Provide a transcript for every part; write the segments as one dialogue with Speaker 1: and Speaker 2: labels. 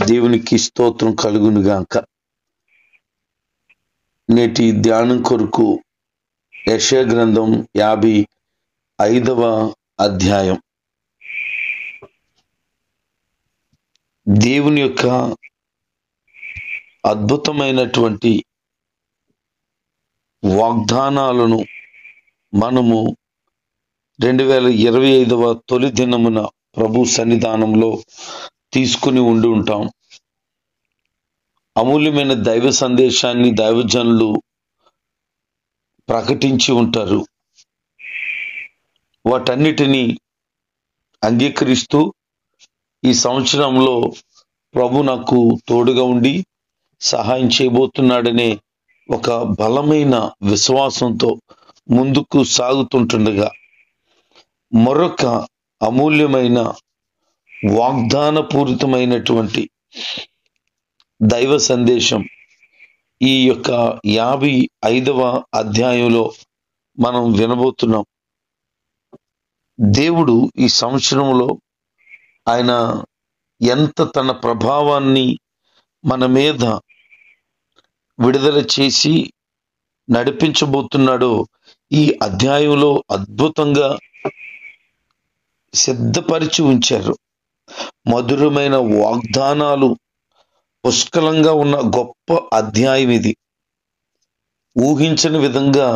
Speaker 1: దేవునికి స్తోత్రం కలుగును గాక. నేటి ధ్యానం కొరకు యెషయా గ్రంథం 55వ అధ్యాయం. దేవుని యొక్క అద్భుతమైనటువంటి వాగ్దానాలను మనము 2025వ తొలి దినమున ప్రభు సన్నిధానంలో తీసుకుని ఉండి ఉంటాం. అమూల్యమైన దైవ సందేశాన్ని దైవజనులు ప్రకటించి ఉంటారు. వాటన్నిటినీ అంగీకరిస్తూ ఈ సంవత్సరంలో ప్రభు నాకు తోడుగా ఉండి సహాయం చేయబోతున్నాడనే ఒక బలమైన విశ్వాసంతో ముందుకు సాగుతుంటుండగా మరొక అమూల్యమైన వాగ్దానపూరితమైనటువంటి దైవ సందేశం ఈ యొక్క 55వ అధ్యాయంలో మనం వినబోతున్నాం. దేవుడు ఈ సంవత్సరంలో ఆయన ఎంత తన ప్రభావాన్ని మన మీద విడుదల చేసి నడిపించబోతున్నాడో ఈ అధ్యాయంలో అద్భుతంగా సిద్ధపరిచి ఉంచారు. మధురమైన వాగ్దానాలు పుష్కలంగా ఉన్న గొప్ప అధ్యాయం ఇది. ఊహించని విధంగా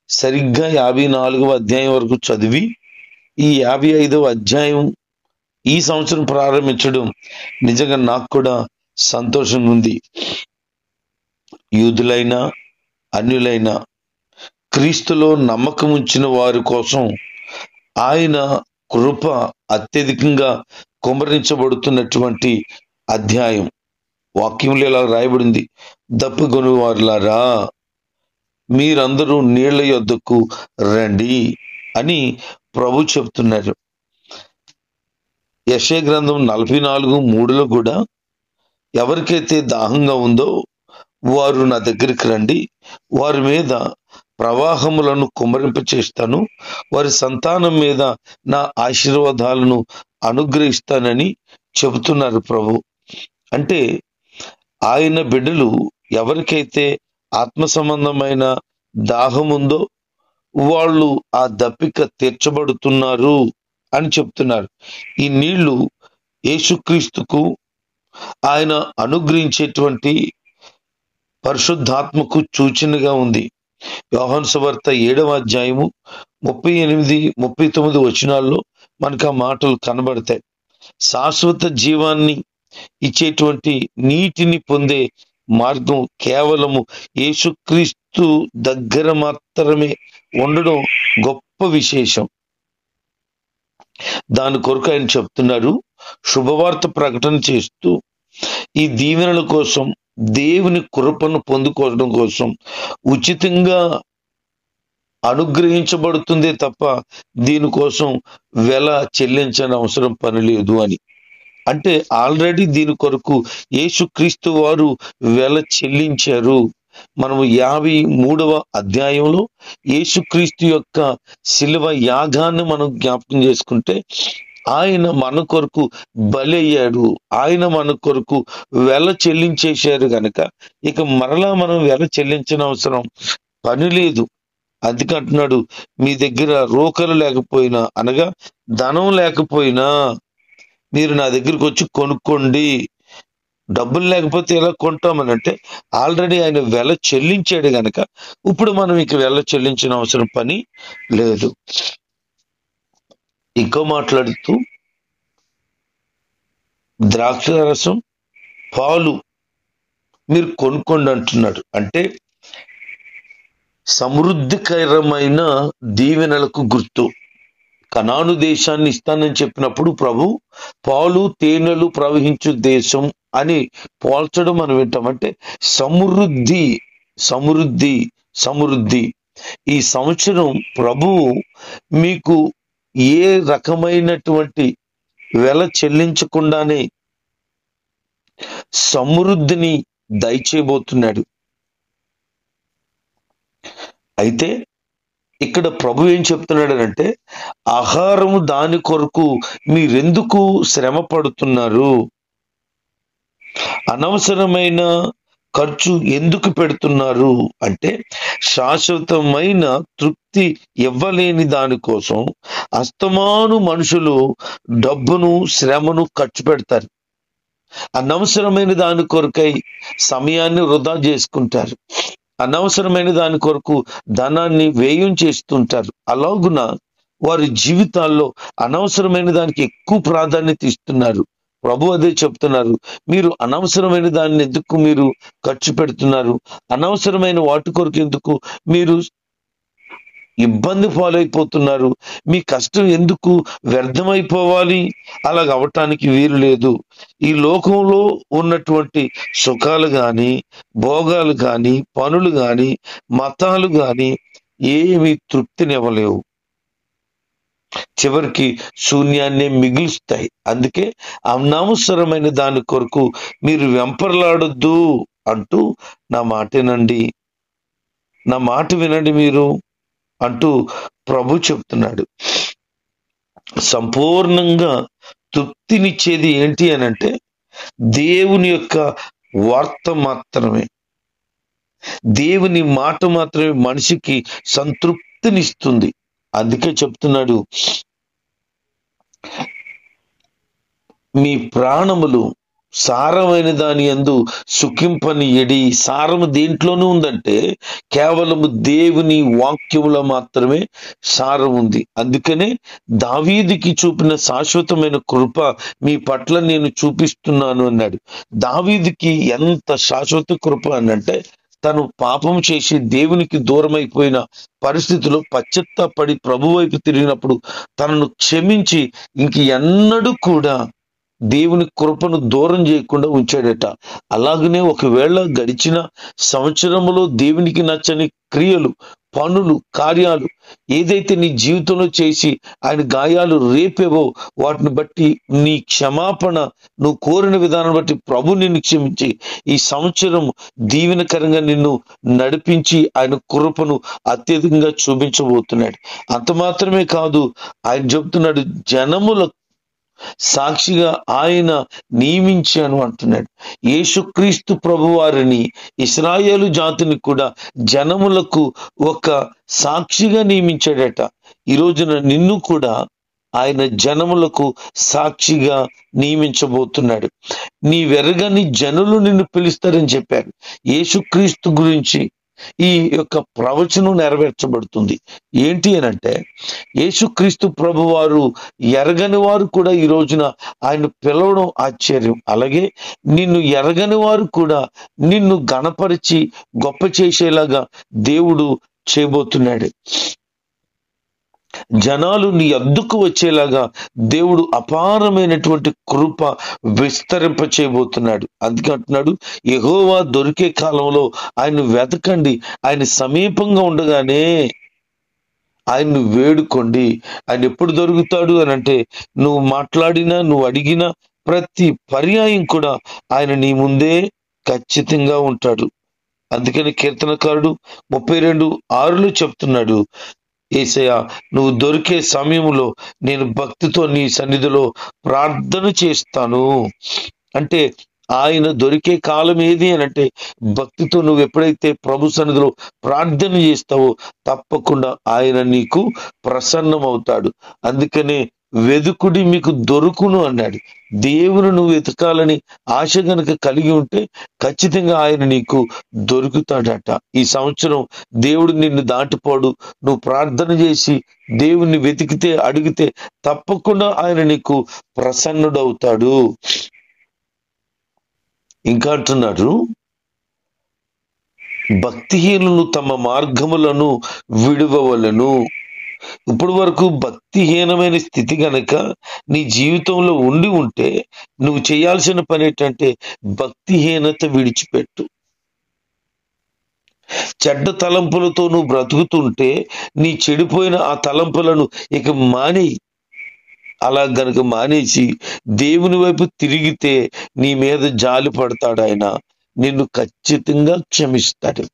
Speaker 1: సరిగ్గా 54వ అధ్యాయం వరకు చదివి ఈ 55వ అధ్యాయం ఈ సంవత్సరం ప్రారంభించడం నిజంగా నాకు కూడా సంతోషంగా ఉంది. యూదులైనా అన్యులైనా క్రీస్తులో నమ్మకం ఉంచిన వారి కోసం ఆయన కృప అత్యధికంగా కుమ్మరించబడుతున్నటువంటి అధ్యాయం. వాక్యంలో ఇలా రాయబడింది, దప్పుకొని వారులారా మీరందరూ నీళ్ల యొద్దకు రండి అని ప్రభు చెప్తున్నారు. యెషయా గ్రంథం 44:3లో కూడా ఎవరికైతే దాహంగా ఉందో వారు నా దగ్గరికి రండి, వారి మీద ప్రవాహములను కుమ్మరింప చేస్తాను, వారి సంతానం మీద నా ఆశీర్వాదాలను అనుగ్రహిస్తానని చెబుతున్నారు ప్రభు. అంటే ఆయన బిడ్డలు ఎవరికైతే ఆత్మ సంబంధమైన దాహం ఉందో వాళ్ళు ఆ దప్పిక తీర్చబడుతున్నారు అని చెప్తున్నారు. ఈ నీళ్లు యేసుక్రీస్తుకు ఆయన అనుగ్రహించేటువంటి పరిశుద్ధాత్మకు సూచనగా ఉంది. యోహాను సువార్త 7వ అధ్యాయము 38-39 వచనాల్లో మనకు ఆ మాటలు కనబడతాయి. శాశ్వత జీవాన్ని ఇచ్చేటువంటి నీటిని పొందే మార్గం కేవలము యేసుక్రీస్తు దగ్గర మాత్రమే ఉండడం గొప్ప విశేషం. దాని కొరకు ఆయన చెప్తున్నారు, శుభవార్త ప్రకటన చేస్తూ ఈ దీవెనల కోసం, దేవుని కృపను పొందుకోవడం కోసం ఉచితంగా అనుగ్రహించబడుతుందే తప్ప దీనికోసం వెల చెల్లించని అవసరం పని లేదు అని. అంటే ఆల్రెడీ దీని కొరకు యేసుక్రీస్తు వారు వెల చెల్లించారు. మనము 53వ అధ్యాయంలో యేసుక్రీస్తు యొక్క శిలువ యాగాన్ని మనం జ్ఞాపకం చేసుకుంటే ఆయన మన కొరకు బలి అయ్యాడు, ఆయన మన కొరకు వెల చెల్లించేశారు గనక ఇక మరలా మనం వెల చెల్లించిన అవసరం పని లేదు. అందుకంటున్నాడు, మీ దగ్గర రోకలు లేకపోయినా అనగా ధనం లేకపోయినా మీరు నా దగ్గరికి వచ్చి కొనుక్కోండి. డబ్బులు లేకపోతే ఎలా కొంటామని అంటే ఆల్రెడీ ఆయన వెల చెల్లించాడు గనక ఇప్పుడు మనం ఇక వెల చెల్లించిన అవసరం పని లేదు. ఇంకా మాట్లాడుతూ ద్రాక్ష రసం, పాలు మీరు కొనుక్కోండి అంటున్నాడు. అంటే సమృద్ధికరమైన దీవెనలకు గుర్తు. కనాను దేశాన్ని ఇస్తానని చెప్పినప్పుడు ప్రభు పాలు తేనెలు ప్రవహించు దేశం అని పోల్చడం మనం వింటాం. అంటే సమృద్ధి సమృద్ధి సమృద్ధి. ఈ సంవత్సరం ప్రభువు మీకు ఏ రకమైనటువంటి వెల చెల్లించకుండానే సమృద్ధిని దయచేయబోతున్నాడు. అయితే ఇక్కడ ప్రభు ఏం చెప్తున్నాడనంటే, ఆహారము దాని కొరకు మీరెందుకు శ్రమ పడుతున్నారు? అనవసరమైన ఖర్చు ఎందుకు పెడుతున్నారు అంటే, శాశ్వతమైన తృప్తి ఇవ్వలేని దానికోసం అస్తమాను మనుషులు డబ్బును, శ్రమను ఖర్చు పెడతారు. అనవసరమైన దాని కొరకై సమయాన్ని వృధా చేసుకుంటారు. అనవసరమైన దాని కొరకు ధనాన్ని వ్యయం చేస్తుంటారు. అలాగున వారి జీవితాల్లో అనవసరమైన దానికి ఎక్కువ ప్రాధాన్యత ఇస్తున్నారు. ప్రభు అదే చెప్తున్నారు, మీరు అనవసరమైన దాన్ని ఎందుకు మీరు ఖర్చు పెడుతున్నారు? అనవసరమైన వాటి కొరకు ఎందుకు మీరు ఇబ్బంది పాలైపోతున్నారు? మీ కష్టం ఎందుకు వ్యర్థమైపోవాలి? అలాగ అవటానికి వీలు లేదు. ఈ లోకంలో ఉన్నటువంటి సుఖాలు గాని, భోగాలు గాని, పనులు గాని, మతాలు గాని ఏమి తృప్తినివ్వలేవు. చివరికి శూన్యాన్నే మిగులుస్తాయి. అందుకే అనవసరమైన దాని కొరకు మీరు వెంపర్లాడొద్దు అంటూ నా మాటేనండి, నా మాట వినండి మీరు అంటూ ప్రభు చెప్తున్నాడు. సంపూర్ణంగా తృప్తినిచ్చేది ఏంటి అని అంటే, దేవుని యొక్క వార్త మాత్రమే, దేవుని మాట మాత్రమే మనిషికి సంతృప్తినిస్తుంది. అందుకే చెప్తున్నాడు, మీ ప్రాణములు సారమైన దాని యందు సుఖింపని ఎడి. సారము దేంట్లోనూ ఉందంటే కేవలము దేవుని వాక్యములో మాత్రమే సారం ఉంది. అందుకనే దావీదుకి చూపిన శాశ్వతమైన కృప మీ పట్ల నేను చూపిస్తున్నాను అన్నాడు. దావీదుకి ఎంత శాశ్వత కృప అనంటే, తను పాపం చేసి దేవునికి దూరమైపోయిన పరిస్థితిలో పశ్చాత్తాపడి ప్రభు వైపు తిరిగినప్పుడు తనను క్షమించి ఇంక ఎన్నడూ కూడా దేవుని కృపను దూరం చేయకుండా ఉంచాడట. అలాగనే ఒకవేళ గడిచిన సంవత్సరములో దేవునికి నచ్చని క్రియలు, పనులు, కార్యాలు ఏదైతే నీ జీవితంలో చేసి ఆయన గాయాలు రేపేవో వాటిని బట్టి నీ క్షమాపణ నువ్వు కోరిన విధానం బట్టి ప్రభు నిన్ను క్షమించి ఈ సంవత్సరం దీవెనకరంగా నిన్ను నడిపించి ఆయన కృపను అత్యధికంగా చూపించబోతున్నాడు. అంత మాత్రమే కాదు, ఆయన చెప్తున్నాడు, జనముల సాక్షిగా ఆయన నియమించాను అంటున్నాడు. యేసుక్రీస్తు ప్రభువారిని, ఇశ్రాయేలు జాతిని కూడా జనములకు ఒక సాక్షిగా నియమించాడట. ఈ రోజున నిన్ను కూడా ఆయన జనములకు సాక్షిగా నియమించబోతున్నాడు. నీ వెరగని జనులు నిన్ను పిలుస్తారని చెప్పారు. యేసుక్రీస్తు గురించి ఈ యొక్క ప్రవచనం నెరవేర్చబడుతుంది. ఏంటి అనంటే, యేసుక్రీస్తు ప్రభు వారు ఎరగని వారు కూడా ఈ రోజున ఆయన పిలవడం ఆశ్చర్యం. అలాగే నిన్ను ఎరగని వారు కూడా నిన్ను గణపరిచి గొప్ప చేసేలాగా దేవుడు చేయబోతున్నాడు. జనాలు నీ అద్దుకు వచ్చేలాగా దేవుడు అపారమైనటువంటి కృప విస్తరింప చేయబోతున్నాడు. అందుకే అంటున్నాడు, యెహోవా దొరికే కాలంలో ఆయన వెతకండి, ఆయన సమీపంగా ఉండగానే ఆయన్ను వేడుకోండి. ఆయన ఎప్పుడు దొరుకుతాడు అని అంటే, నువ్వు మాట్లాడినా, నువ్వు అడిగినా ప్రతి పర్యాయం కూడా ఆయన నీ ముందే ఖచ్చితంగా ఉంటాడు. అందుకని కీర్తనకారుడు 32:6 చెప్తున్నాడు, యేసయ్యా నువ్వు దొరికే సమయంలో నేను భక్తితో నీ సన్నిధిలో ప్రార్థన చేస్తాను. అంటే ఆయన దొరికే కాలం ఏది అని అంటే, భక్తితో నువ్వు ఎప్పుడైతే ప్రభు సన్నిధిలో ప్రార్థన చేస్తావో తప్పకుండా ఆయన నీకు ప్రసన్నమవుతాడు. అందుకనే వెదుకుడి మీకు దొరుకును అన్నాడు. దేవుని నువ్వు వెతకాలని ఆశ గనుక కలిగి ఉంటే ఖచ్చితంగా ఆయన నీకు దొరుకుతాడట. ఈ సంవత్సరం దేవుడు నిన్ను దాటిపోడు. నువ్వు ప్రార్థన చేసి దేవుణ్ణి వెతికితే, అడిగితే తప్పకుండా ఆయన నీకు ప్రసన్నుడవుతాడు. ఇంకా అంటున్నాడు, భక్తిహీనులు తమ మార్గములను విడువవలెను. ఇప్పటి వరకు భక్తిహీనమైన స్థితి గనక నీ జీవితంలో ఉండి ఉంటే నువ్వు చేయాల్సిన పని ఏంటంటే భక్తిహీనత విడిచిపెట్టు. చెడ్డ తలంపులతో నువ్వు బ్రతుకుతుంటే నీ చెడిపోయిన ఆ తలంపులను ఇక మానేయి. అలా గనుక మానేసి దేవుని వైపు తిరిగితే నీ మీద జాలి పడతాడు ఆయన, నిన్ను ఖచ్చితంగా క్షమిస్తాడు.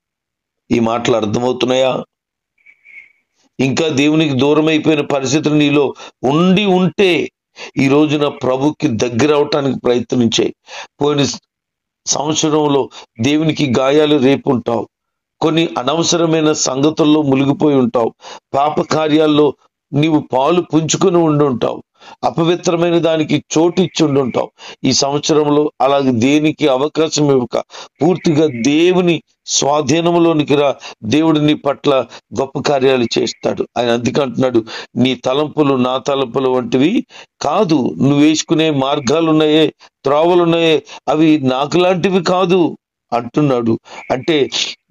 Speaker 1: ఈ మాటలు అర్థమవుతున్నాయా? ఇంకా దేవునికి దూరం అయిపోయిన పరిస్థితులు నీలో ఉండి ఉంటే ఈ రోజున ప్రభుకి దగ్గర అవటానికి ప్రయత్నించాయి. పోయిన సంవత్సరంలో దేవునికి గాయాలు రేపుంటావు. కొన్ని అనవసరమైన సంగతుల్లో మునిగిపోయి ఉంటావు. పాప కార్యాల్లో నీవు పాలు పుంజుకొని ఉండుంటావు. అపవిత్రమైన దానికి చోటు ఇచ్చి ఉండుంటావు. ఈ సంవత్సరంలో అలాగే దేనికి అవకాశం ఇవ్వక పూర్తిగా దేవుని స్వాధీనంలోనికి రా. దేవుడు నీ పట్ల గొప్ప కార్యాలు చేస్తాడు. ఆయన అందుకే అంటున్నాడు, నీ తలంపులు నా తలంపులు వంటివి కాదు. నువ్వు వేసుకునే మార్గాలు ఉన్నాయే, త్రోవలున్నాయే, అవి నాకు లాంటివి కాదు అంటున్నాడు. అంటే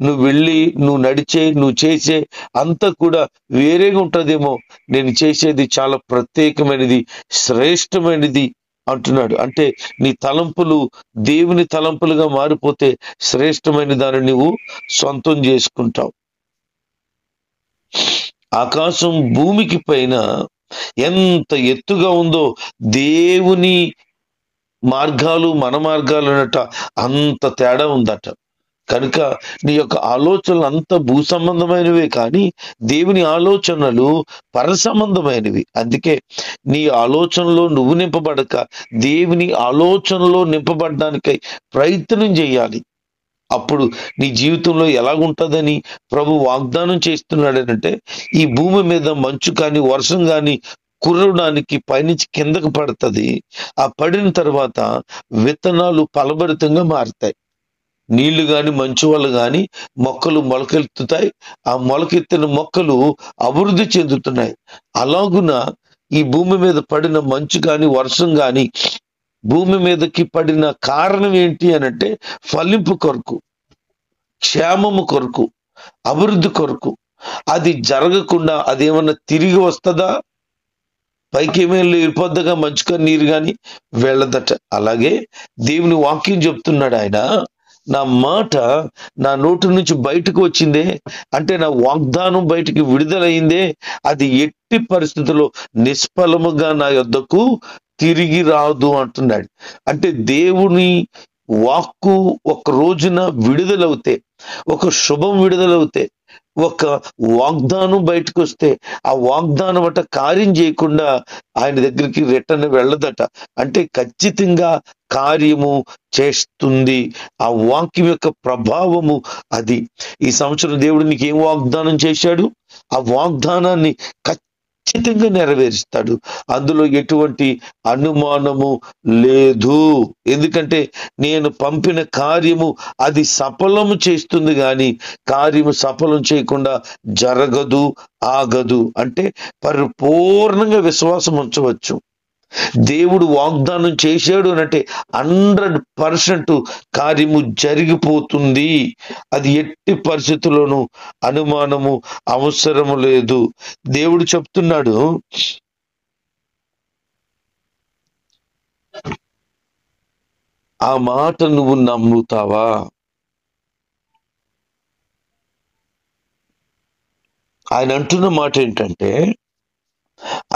Speaker 1: నువ్వు వెళ్ళి నువ్వు నడిచే నువ్వు చేసే అంతా కూడా వేరేగా ఉంటుందేమో, నేను చేసేది చాలా ప్రత్యేకమైనది, శ్రేష్టమైనది అంటున్నాడు. అంటే నీ తలంపులు దేవుని తలంపులుగా మారిపోతే శ్రేష్టమైన దాన్ని నువ్వు సొంతం చేసుకుంటావు. ఆకాశం భూమికి పైన ఎంత ఎత్తుగా ఉందో దేవుని మార్గాలు మన మార్గాలు అన్నట అంత తేడా ఉందట. కనుక నీ యొక్క ఆలోచనలు అంత భూ సంబంధమైనవే, కానీ దేవుని ఆలోచనలు పర సంబంధమైనవి. అందుకే నీ ఆలోచనలో నువ్వు నింపబడక దేవుని ఆలోచనలో నింపబడడానికై ప్రయత్నం చేయాలి. అప్పుడు నీ జీవితంలో ఎలాగుంటుందని ప్రభు వాగ్దానం చేస్తున్నాడనంటే, ఈ భూమి మీద మంచు కానీ వర్షం కానీ కురవడానికి పైనుంచి కిందకు పడుతుంది. ఆ పడిన తర్వాత విత్తనాలు ఫలభరితంగా మారుతాయి. నీళ్లు గాని మంచు వల్ల గాని మొక్కలు మొలకెత్తుతాయి. ఆ మొలకెత్తిన మొక్కలు అభివృద్ధి చెందుతున్నాయి. అలాగున ఈ భూమి మీద పడిన మంచు కానీ వర్షం కానీ భూమి మీదకి పడిన కారణం ఏంటి అనంటే, ఫలింపు కొరకు, క్షేమము కొరకు, అభివృద్ధి కొరకు. అది జరగకుండా అదేమన్నా తిరిగి వస్తుందా? పైకి ఏమైనా వెళ్ళిపోద్దగా మంచు కానీ నీరు కానీ వెళ్ళదట. అలాగే దేవుని వాక్యం చెప్తున్నాడు ఆయన, నా మాట నా నోటి నుంచి బయటకు వచ్చిందే అంటే నా వాగ్దానం బయటికి విడుదలైందే, అది ఎట్టి పరిస్థితుల్లో నిష్ఫలముగా నా యొద్దకు తిరిగి రాదు అంటున్నాడు. అంటే దేవుని వాక్కు ఒక రోజున విడుదలవుతే, ఒక శుభం విడుదలవుతే, ఒక వాగ్దానం బయటకు వస్తే ఆ వాగ్దానం అట కార్యం చేయకుండా ఆయన దగ్గరికి రిటర్న్ వెళ్ళదట. అంటే ఖచ్చితంగా కార్యము చేస్తుంది. ఆ వాక్యం యొక్క ప్రభావము అది. ఈ సంవత్సరం దేవుడు నీకు ఏం వాగ్దానం చేశాడు, ఆ వాగ్దానాన్ని ఖచ్చితంగా నెరవేరుస్తాడు. అందులో ఎటువంటి అనుమానము లేదు. ఎందుకంటే నేను పంపిన కార్యము అది సఫలము చేస్తుంది, కానీ కార్యము సఫలం చేయకుండా జరగదు, ఆగదు. అంటే పరిపూర్ణంగా విశ్వాసం ఉంచవచ్చు. దేవుడు వాగ్దానం చేశాడు అంటే 100% కార్యము జరిగిపోతుంది. అది ఎట్టి పరిస్థితుల్లోనూ అనుమానము అవసరము లేదు. దేవుడు చెప్తున్నాడు, ఆ మాట నువ్వు నమ్ముతావా? ఆయన అంటున్న మాట ఏంటంటే,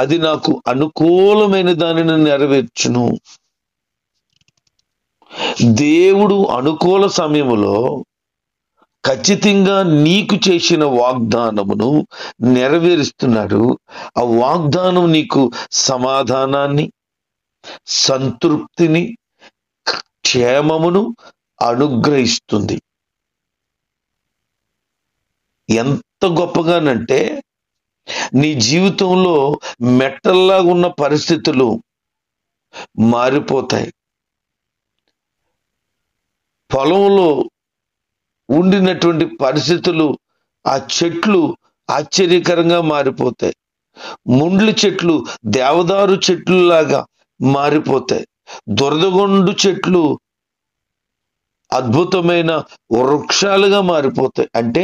Speaker 1: అది నాకు అనుకూలమైన దానిని నెరవేర్చును. దేవుడు అనుకూల సమయంలో ఖచ్చితంగా నీకు చేసిన వాగ్దానమును నెరవేరుస్తున్నాడు. ఆ వాగ్దానం నీకు సమాధానాన్ని, సంతృప్తిని, క్షేమమును అనుగ్రహిస్తుంది. ఎంత గొప్పగానంటే, నీ జీవితంలో మెట్టల్లాగా ఉన్న పరిస్థితులు మారిపోతాయి. పొలంలో ఉండినటువంటి పరిస్థితులు, ఆ చెట్లు ఆశ్చర్యకరంగా మారిపోతాయి. ముండ్ల చెట్లు దేవదారు చెట్లు లాగా మారిపోతాయి. దురదగొండు చెట్లు అద్భుతమైన వృక్షాలుగా మారిపోతాయి. అంటే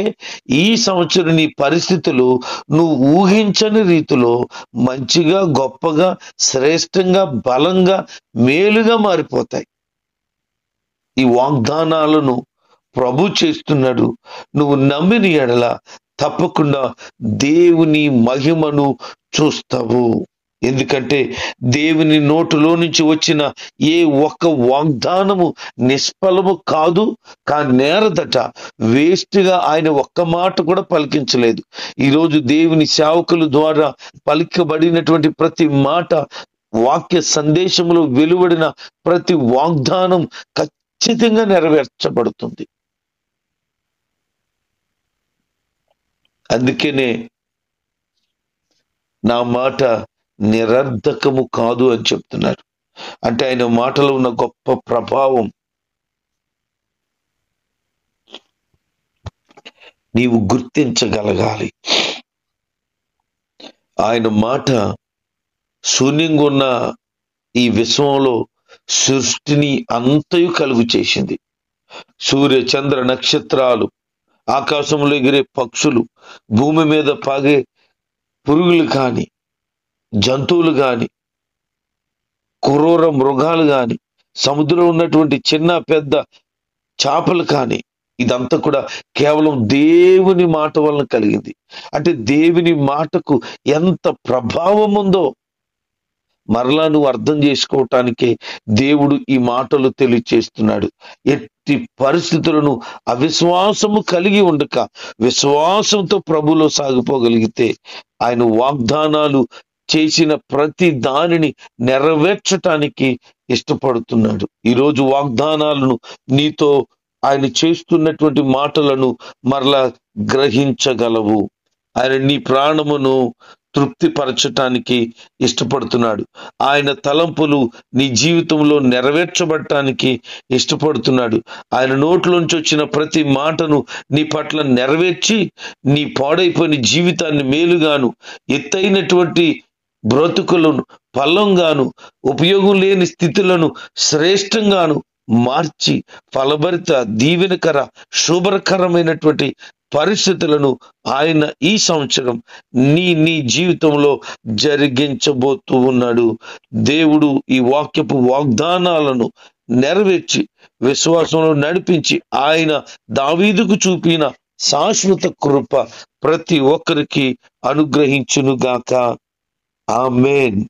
Speaker 1: ఈ సంవత్సరం నీ పరిస్థితులు నువ్వు ఊహించని రీతిలో మంచిగా, గొప్పగా, శ్రేష్టంగా, బలంగా, మేలుగా మారిపోతాయి. ఈ వాగ్దానాలను ప్రభు చేస్తున్నాడు. నువ్వు నమ్మిన ఎడల తప్పకుండా దేవుని మహిమను చూస్తావు. ఎందుకంటే దేవుని నోటులో నుంచి వచ్చిన ఏ ఒక్క వాగ్దానము నిష్ఫలము కాదు, కానీ నేరదట. వేస్ట్గా ఆయన ఒక్క మాట కూడా పలికించలేదు. ఈరోజు దేవుని సేవకుల ద్వారా పలికబడినటువంటి ప్రతి మాట, వాక్య సందేశంలో వెలువడిన ప్రతి వాగ్దానం ఖచ్చితంగా నెరవేర్చబడుతుంది. అందుకనే నా మాట నిరర్ధకము కాదు అని చెప్తున్నారు. అంటే ఆయన మాటలో ఉన్న గొప్ప ప్రభావం నీవు గుర్తించగలగాలి. ఆయన మాట శూన్యంగా ఉన్న ఈ విశ్వంలో సృష్టిని అంతయు కలుగు చేసింది. సూర్య చంద్ర నక్షత్రాలు, ఆకాశంలో ఎగిరే పక్షులు, భూమి మీద పాగే పురుగులు కాని, జంతువులు కాని, క్రూర మృగాలు కాని, సముద్రంలో ఉన్నటువంటి చిన్న పెద్ద చేపలు కాని, ఇదంతా కూడా కేవలం దేవుని మాట వలన కలిగింది. అంటే దేవుని మాటకు ఎంత ప్రభావం ఉందో మరలా నువ్వు అర్థం చేసుకోవటానికే దేవుడు ఈ మాటలు తెలియచేస్తున్నాడు. ఎట్టి పరిస్థితులను అవిశ్వాసము కలిగి ఉండక విశ్వాసంతో ప్రభులో సాగిపోగలిగితే ఆయన వాగ్దానాలు చేసిన ప్రతి దానిని నెరవేర్చటానికి ఇష్టపడుతున్నాడు. ఈరోజు వాగ్దానాలను నీతో ఆయన చేస్తున్నటువంటి మాటలను మరలా గ్రహించగలవు. ఆయన నీ ప్రాణమును తృప్తిపరచటానికి ఇష్టపడుతున్నాడు. ఆయన తలంపులు నీ జీవితంలో నెరవేర్చబడటానికి ఇష్టపడుతున్నాడు. ఆయన నోట్లోంచి వచ్చిన ప్రతి మాటను నీ పట్ల నెరవేర్చి నీ పాడైపోయిన జీవితాన్ని మేలుగాను, ఎత్తైనటువంటి బ్రతుకులను పల్లంగాను, ఉపయోగం లేని స్థితులను శ్రేష్టంగాను మార్చి ఫలభరిత, దీవెనకర, శుభకరమైనటువంటి పరిస్థితులను ఆయన ఈ సంవత్సరం నీ జీవితంలో జరిగించబోతూ ఉన్నాడు. దేవుడు ఈ వాక్యపు వాగ్దానాలను నెరవేర్చి విశ్వాసంలో నడిపించి ఆయన దావీదుకు చూపిన శాశ్వత కృప ప్రతి ఒక్కరికి అనుగ్రహించునుగాక. ఆమేన్.